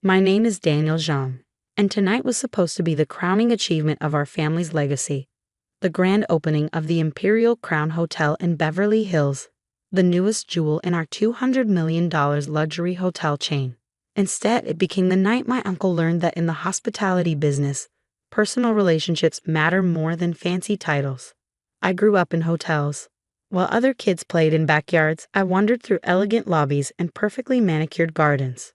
My name is Daniel Jean, and tonight was supposed to be the crowning achievement of our family's legacy. The grand opening of the Imperial Crown Hotel in Beverly Hills, the newest jewel in our $200 million luxury hotel chain. Instead, it became the night my uncle learned that in the hospitality business, personal relationships matter more than fancy titles. I grew up in hotels. While other kids played in backyards, I wandered through elegant lobbies and perfectly manicured gardens.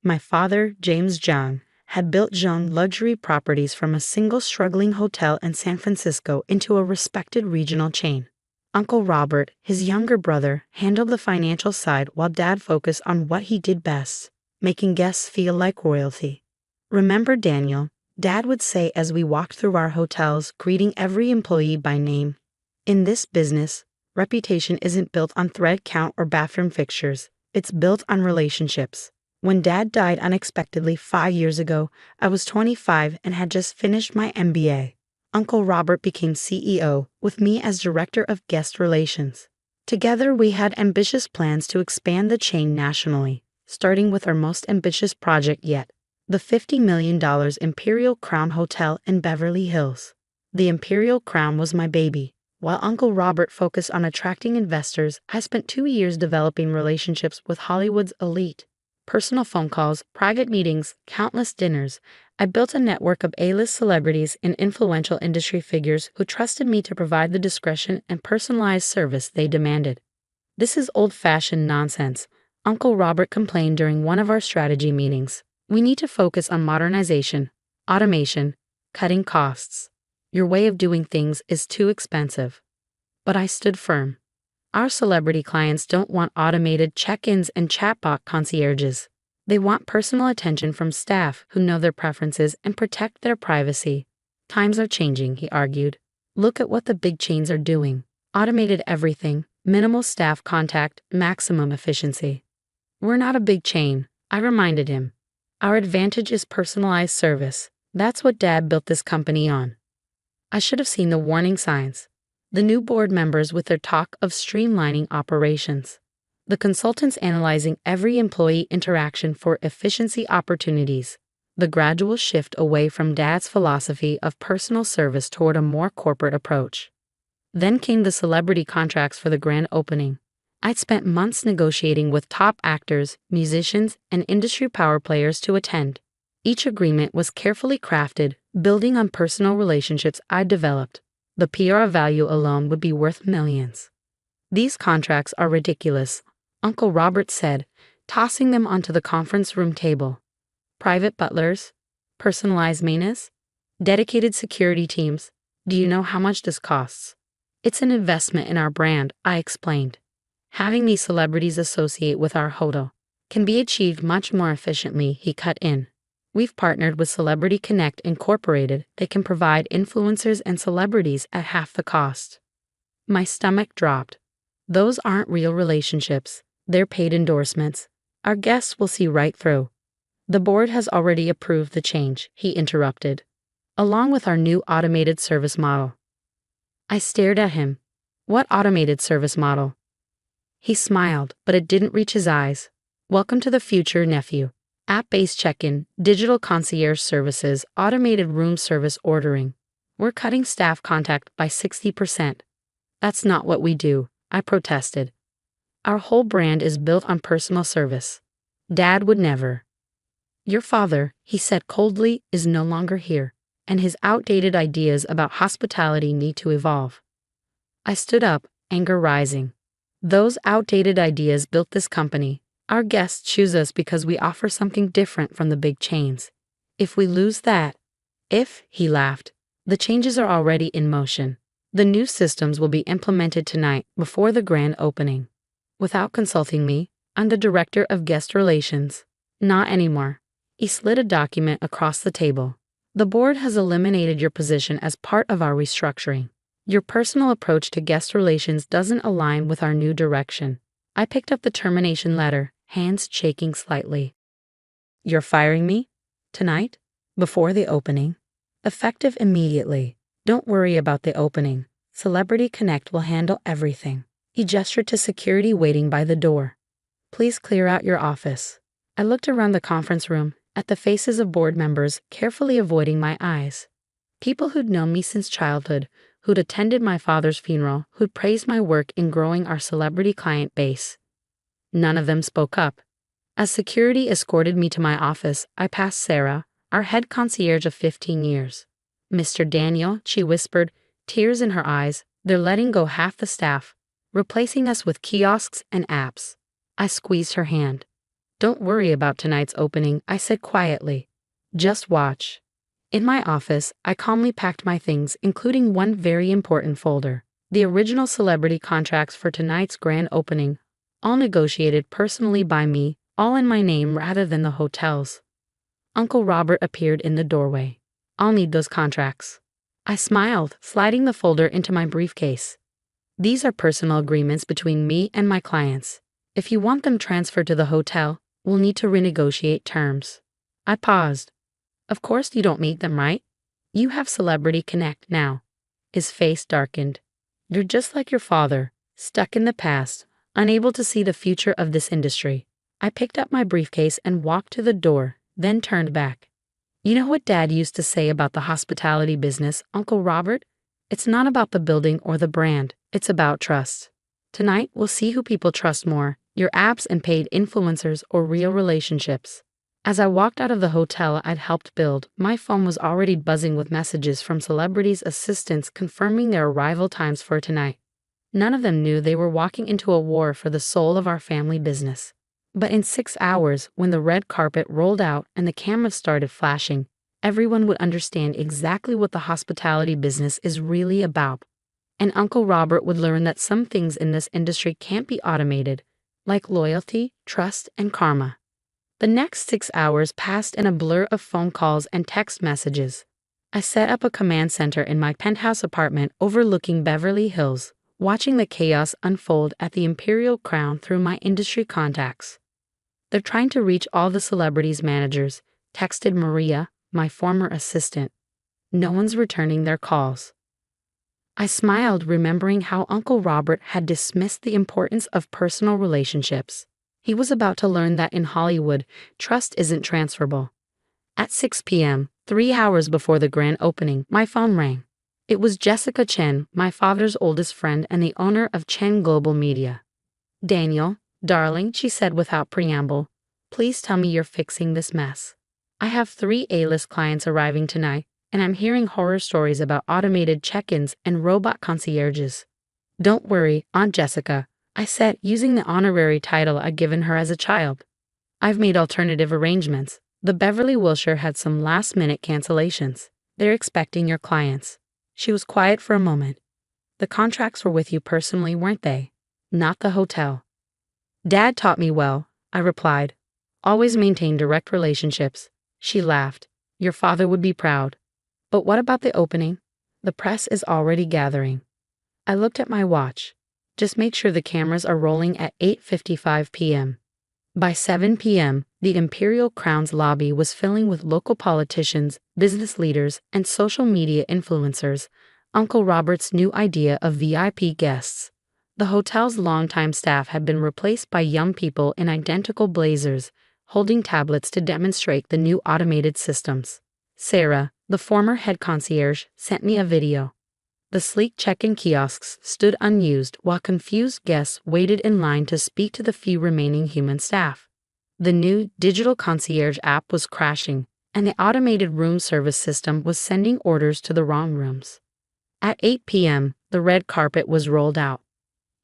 My father, James John, had built Jean luxury properties from a single struggling hotel in San Francisco into a respected regional chain. Uncle Robert, his younger brother, handled the financial side while Dad focused on what he did best, making guests feel like royalty. "Remember, Daniel," Dad would say as we walked through our hotels, greeting every employee by name. "In this business, reputation isn't built on thread count or bathroom fixtures. It's built on relationships." When Dad died unexpectedly 5 years ago, I was 25 and had just finished my MBA. Uncle Robert became CEO, with me as Director of Guest Relations. Together, we had ambitious plans to expand the chain nationally, starting with our most ambitious project yet, the $50 million Imperial Crown Hotel in Beverly Hills. The Imperial Crown was my baby. While Uncle Robert focused on attracting investors, I spent 2 years developing relationships with Hollywood's elite. Personal phone calls, private meetings, countless dinners. I built a network of A-list celebrities and influential industry figures who trusted me to provide the discretion and personalized service they demanded. "This is old-fashioned nonsense," Uncle Robert complained during one of our strategy meetings. "We need to focus on modernization, automation, cutting costs. Your way of doing things is too expensive." But I stood firm. Our celebrity clients don't want automated check-ins and chatbot concierges. They want personal attention from staff who know their preferences and protect their privacy. "Times are changing," he argued. "Look at what the big chains are doing. Automated everything, minimal staff contact, maximum efficiency." "We're not a big chain," I reminded him. "Our advantage is personalized service. That's what Dad built this company on." I should have seen the warning signs. The new board members with their talk of streamlining operations. The consultants analyzing every employee interaction for efficiency opportunities. The gradual shift away from Dad's philosophy of personal service toward a more corporate approach. Then came the celebrity contracts for the grand opening. I'd spent months negotiating with top actors, musicians, and industry power players to attend. Each agreement was carefully crafted, building on personal relationships I'd developed. The PR value alone would be worth millions. "These contracts are ridiculous," Uncle Robert said, tossing them onto the conference room table. "Private butlers, personalized maintenance, dedicated security teams. Do you know how much this costs?" "It's an investment in our brand," I explained. "Having these celebrities associate with our hotel can be achieved much more efficiently," he cut in. "We've partnered with Celebrity Connect Incorporated. They can provide influencers and celebrities at half the cost." My stomach dropped. "Those aren't real relationships. They're paid endorsements. Our guests will see right through." "The board has already approved the change," he interrupted, "along with our new automated service model." I stared at him. "What automated service model?" He smiled, but it didn't reach his eyes. "Welcome to the future, nephew. App-based check-in, digital concierge services, automated room service ordering. We're cutting staff contact by 60%. "That's not what we do," I protested. "Our whole brand is built on personal service." "Dad would never." "Your father," he said coldly, "is no longer here, and his outdated ideas about hospitality need to evolve." I stood up, anger rising. "Those outdated ideas built this company. Our guests choose us because we offer something different from the big chains. If we lose that—" He laughed. "The changes are already in motion. The new systems will be implemented tonight before the grand opening." Without consulting me, I'm the Director of Guest Relations. "Not anymore." He slid a document across the table. "The board has eliminated your position as part of our restructuring. Your personal approach to guest relations doesn't align with our new direction." I picked up the termination letter, hands shaking slightly. "You're firing me? Tonight? Before the opening? Effective immediately. Don't worry about the opening. Celebrity Connect will handle everything." He gestured to security waiting by the door. "Please clear out your office." I looked around the conference room. at the faces of board members, carefully avoiding my eyes. People who'd known me since childhood, who'd attended my father's funeral, who'd praised my work in growing our celebrity client base. None of them spoke up. As security escorted me to my office, I passed Sarah, our head concierge of 15 years. "Mr. Daniel," she whispered, tears in her eyes, "they're letting go half the staff, replacing us with kiosks and apps." I squeezed her hand. "Don't worry about tonight's opening," I said quietly. "Just watch." In my office, I calmly packed my things, including one very important folder. The original celebrity contracts for tonight's grand opening, all negotiated personally by me, all in my name rather than the hotel's. Uncle Robert appeared in the doorway. "I'll need those contracts." I smiled, sliding the folder into my briefcase. "These are personal agreements between me and my clients. If you want them transferred to the hotel, we'll need to renegotiate terms." I paused. "Of course you don't need them, right? You have Celebrity Connect now." His face darkened. "You're just like your father, stuck in the past, unable to see the future of this industry." I picked up my briefcase and walked to the door, then turned back. "You know what Dad used to say about the hospitality business, Uncle Robert? It's not about the building or the brand, it's about trust. Tonight, we'll see who people trust more, your apps and paid influencers or real relationships." As I walked out of the hotel I'd helped build, my phone was already buzzing with messages from celebrities' assistants confirming their arrival times for tonight. None of them knew they were walking into a war for the soul of our family business. But in 6 hours, when the red carpet rolled out and the cameras started flashing, everyone would understand exactly what the hospitality business is really about. And Uncle Robert would learn that some things in this industry can't be automated, like loyalty, trust, and karma. The next 6 hours passed in a blur of phone calls and text messages. I set up a command center in my penthouse apartment overlooking Beverly Hills, watching the chaos unfold at the Imperial Crown through my industry contacts. "They're trying to reach all the celebrities' managers," texted Maria, my former assistant. "No one's returning their calls." I smiled, remembering how Uncle Robert had dismissed the importance of personal relationships. He was about to learn that in Hollywood, trust isn't transferable. At 6 p.m., 3 hours before the grand opening, my phone rang. It was Jessica Chen, my father's oldest friend and the owner of Chen Global Media. "Daniel, darling," she said without preamble, "please tell me you're fixing this mess. I have 3 A-list clients arriving tonight, and I'm hearing horror stories about automated check-ins and robot concierges." "Don't worry, Aunt Jessica," I said, using the honorary title I'd given her as a child. "I've made alternative arrangements. The Beverly Wilshire had some last-minute cancellations. They're expecting your clients." She was quiet for a moment. "The contracts were with you personally, weren't they? Not the hotel." "Dad taught me well," I replied. "Always maintain direct relationships." She laughed. "Your father would be proud." "But what about the opening? The press is already gathering." I looked at my watch. "Just make sure the cameras are rolling at 8:55 p.m. By 7 p.m., the Imperial Crown's lobby was filling with local politicians, business leaders, and social media influencers, Uncle Robert's new idea of VIP guests. The hotel's longtime staff had been replaced by young people in identical blazers, holding tablets to demonstrate the new automated systems. Sarah, the former head concierge, sent me a video. The sleek check-in kiosks stood unused while confused guests waited in line to speak to the few remaining human staff. The new digital concierge app was crashing, and the automated room service system was sending orders to the wrong rooms. At 8 p.m., the red carpet was rolled out.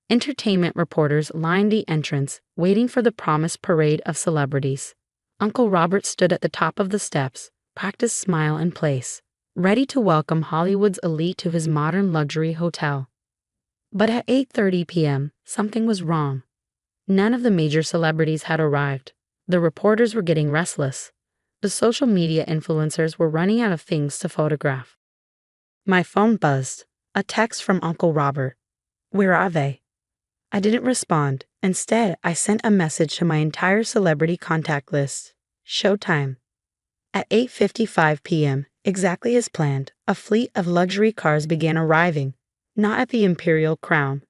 Entertainment reporters lined the entrance, waiting for the promised parade of celebrities. Uncle Robert stood at the top of the steps, practiced smile in place, ready to welcome Hollywood's elite to his modern luxury hotel. But at 8:30 p.m., something was wrong. None of the major celebrities had arrived. The reporters were getting restless. The social media influencers were running out of things to photograph. My phone buzzed. A text from Uncle Robert. "Where are they?" I didn't respond. Instead, I sent a message to my entire celebrity contact list. Showtime. At 8:55 p.m., exactly as planned, a fleet of luxury cars began arriving, not at the Imperial Crown,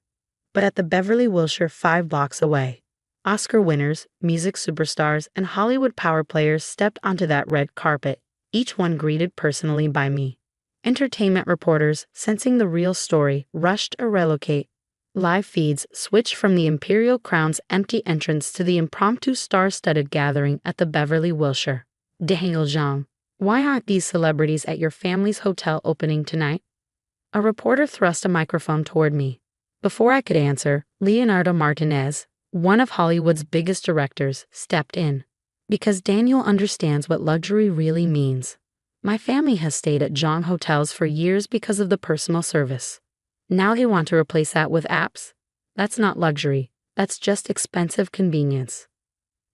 but at the Beverly Wilshire 5 blocks away. Oscar winners, music superstars, and Hollywood power players stepped onto that red carpet, each one greeted personally by me. Entertainment reporters, sensing the real story, rushed to relocate. Live feeds switched from the Imperial Crown's empty entrance to the impromptu star-studded gathering at the Beverly Wilshire. Daniel Zhang, why aren't these celebrities at your family's hotel opening tonight? A reporter thrust a microphone toward me. Before I could answer, Leonardo Martinez, one of Hollywood's biggest directors, stepped in. Because Daniel understands what luxury really means. My family has stayed at Zhang hotels for years because of the personal service. Now they want to replace that with apps? That's not luxury, that's just expensive convenience.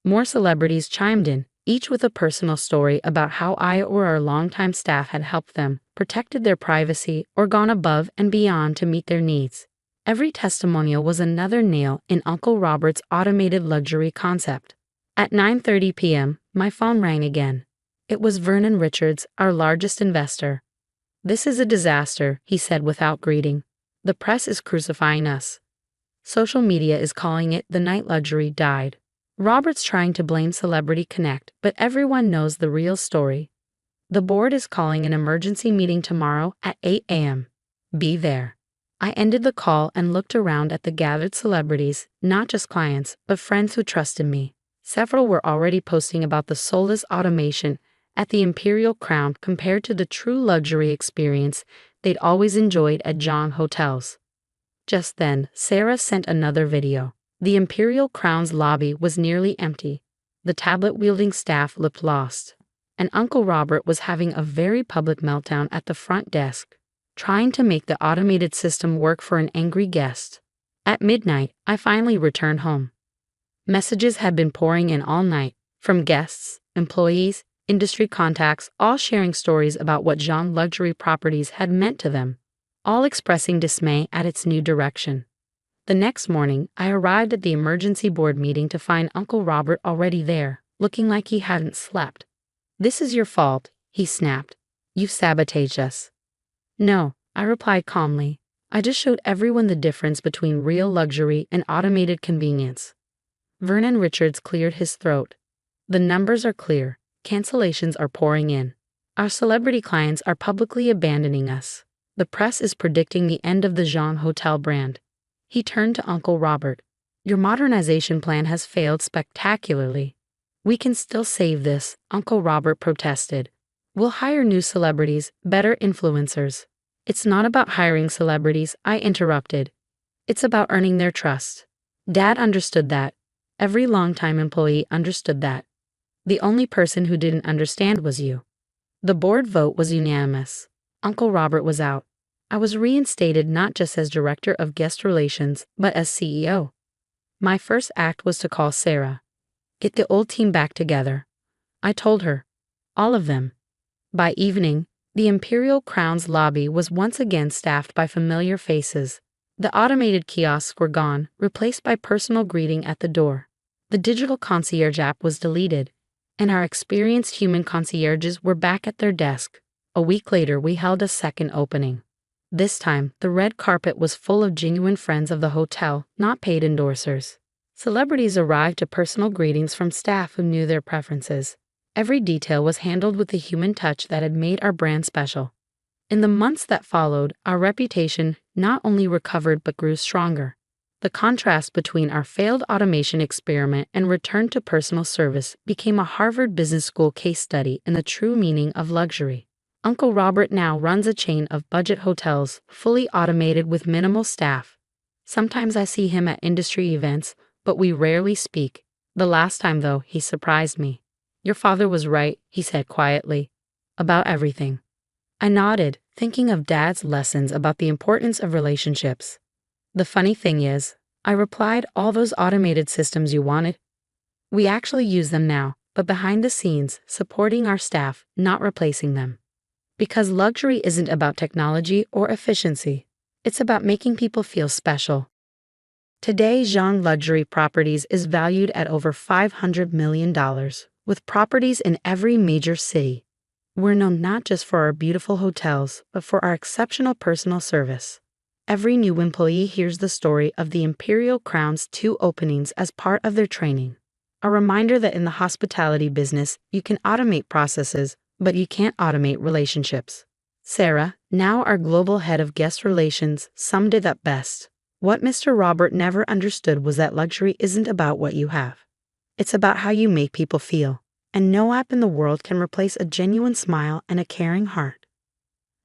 More celebrities chimed in, each with a personal story about how I or our longtime staff had helped them, protected their privacy, or gone above and beyond to meet their needs. Every testimonial was another nail in Uncle Robert's automated luxury concept. At 9:30 p.m., my phone rang again. It was Vernon Richards, our largest investor. "This is a disaster," he said without greeting. "The press is crucifying us. Social media is calling it the night luxury died. Robert's trying to blame Celebrity Connect, but everyone knows the real story. The board is calling an emergency meeting tomorrow at 8 a.m. Be there." I ended the call and looked around at the gathered celebrities, not just clients, but friends who trusted me. Several were already posting about the soulless automation at the Imperial Crown compared to the true luxury experience they'd always enjoyed at Zhang hotels. Just then, Sarah sent another video. The Imperial Crown's lobby was nearly empty. The tablet-wielding staff looked lost. And Uncle Robert was having a very public meltdown at the front desk, trying to make the automated system work for an angry guest. At midnight, I finally returned home. Messages had been pouring in all night, from guests, employees, industry contacts, all sharing stories about what Zhang luxury properties had meant to them, all expressing dismay at its new direction. The next morning, I arrived at the emergency board meeting to find Uncle Robert already there, looking like he hadn't slept. "This is your fault," he snapped. "You've sabotaged us." "No," I replied calmly. "I just showed everyone the difference between real luxury and automated convenience." Vernon Richards cleared his throat. "The numbers are clear. Cancellations are pouring in. Our celebrity clients are publicly abandoning us. The press is predicting the end of the Zhang Hotel brand." He turned to Uncle Robert. "Your modernization plan has failed spectacularly." "We can still save this," Uncle Robert protested. "We'll hire new celebrities, better influencers." "It's not about hiring celebrities," I interrupted. "It's about earning their trust." Dad understood that. Every longtime employee understood that. The only person who didn't understand was you. The board vote was unanimous. Uncle Robert was out. I was reinstated not just as Director of Guest Relations, but as CEO. My first act was to call Sarah. "Get the old team back together." I told her. All of them. By evening, the Imperial Crown's lobby was once again staffed by familiar faces. The automated kiosks were gone, replaced by personal greeting at the door. The digital concierge app was deleted, and our experienced human concierges were back at their desk. A week later, we held a second opening. This time, the red carpet was full of genuine friends of the hotel, not paid endorsers. Celebrities arrived to personal greetings from staff who knew their preferences. Every detail was handled with the human touch that had made our brand special. In the months that followed, our reputation not only recovered but grew stronger. The contrast between our failed automation experiment and return to personal service became a Harvard Business School case study in the true meaning of luxury. Uncle Robert now runs a chain of budget hotels, fully automated with minimal staff. Sometimes I see him at industry events, but we rarely speak. The last time, though, he surprised me. "Your father was right," he said quietly. "About everything." I nodded, thinking of Dad's lessons about the importance of relationships. "The funny thing is," I replied, "all those automated systems you wanted, we actually use them now, but behind the scenes, supporting our staff, not replacing them. Because luxury isn't about technology or efficiency. It's about making people feel special." Today, Zhang Luxury Properties is valued at over $500 million, with properties in every major city. We're known not just for our beautiful hotels, but for our exceptional personal service. Every new employee hears the story of the Imperial Crown's 2 openings as part of their training. A reminder that in the hospitality business, you can automate processes, but you can't automate relationships. Sarah, now our global head of guest relations, summed it up best. What Mr. Robert never understood was that luxury isn't about what you have. It's about how you make people feel. And no app in the world can replace a genuine smile and a caring heart.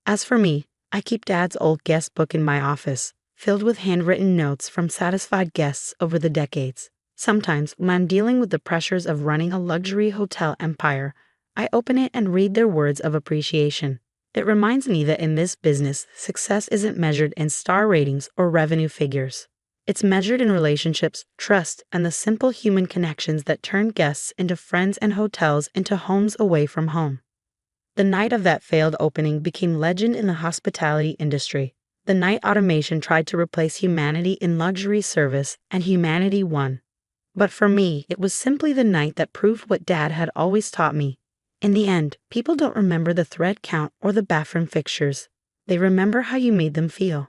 As for me, I keep Dad's old guest book in my office, filled with handwritten notes from satisfied guests over the decades. Sometimes, when I'm dealing with the pressures of running a luxury hotel empire, I open it and read their words of appreciation. It reminds me that in this business, success isn't measured in star ratings or revenue figures. It's measured in relationships, trust, and the simple human connections that turn guests into friends and hotels into homes away from home. The night of that failed opening became legend in the hospitality industry. The night automation tried to replace humanity in luxury service, and humanity won. But for me, it was simply the night that proved what Dad had always taught me. In the end, people don't remember the thread count or the bathroom fixtures. They remember how you made them feel.